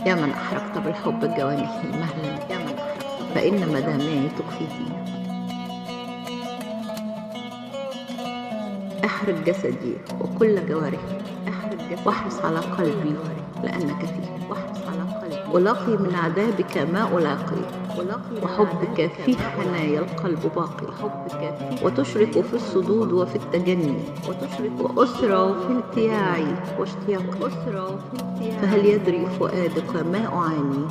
يا من أحرقت بالحب جوانحي مهلا، يا من أحرقت فإن مدامعي تخفيه. احرق جسدي وكل جوارحي، واحرص على قلبي لأنك فيه. ألاقي من عذابك ما ألاقي، وحبك في حنايا القلب باقي. وتشرق في الصدود وفي التجني، وأسرع في التياعي واشتياقي. فهل يدري فؤادك ما أعاني،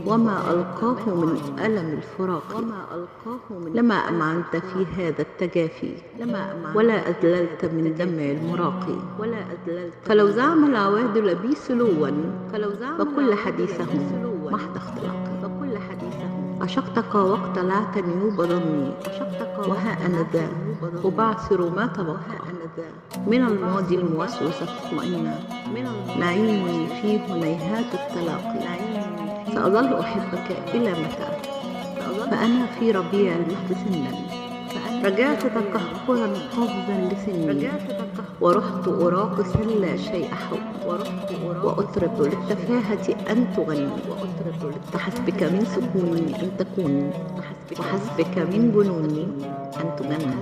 وما ألقاه من ألم الفراق. لما أمعنت في هذا التجافي، ولا أذللت من دمع المراقي. فلو زعم العوادل بي سلوا، فكل حديثهم محض اختلاق. عشقتك واقتلعت نيوب ظني، وها أنا ذا أبعثر ما تبقى من الماضي الموسوس تطمئنا. نعيم فيه هنيهات التلاقي. سأظل أحبك إلى متى؟ فأنا في ربيع المهد سنا، رجعت تكهكرا قفزا لسني، ورحت أراقص لا شيء حول، وأطرب للتفاهة أن تغني. فحسبك من سكوني أن تكوني، وحسبك من جنوني أن تجني.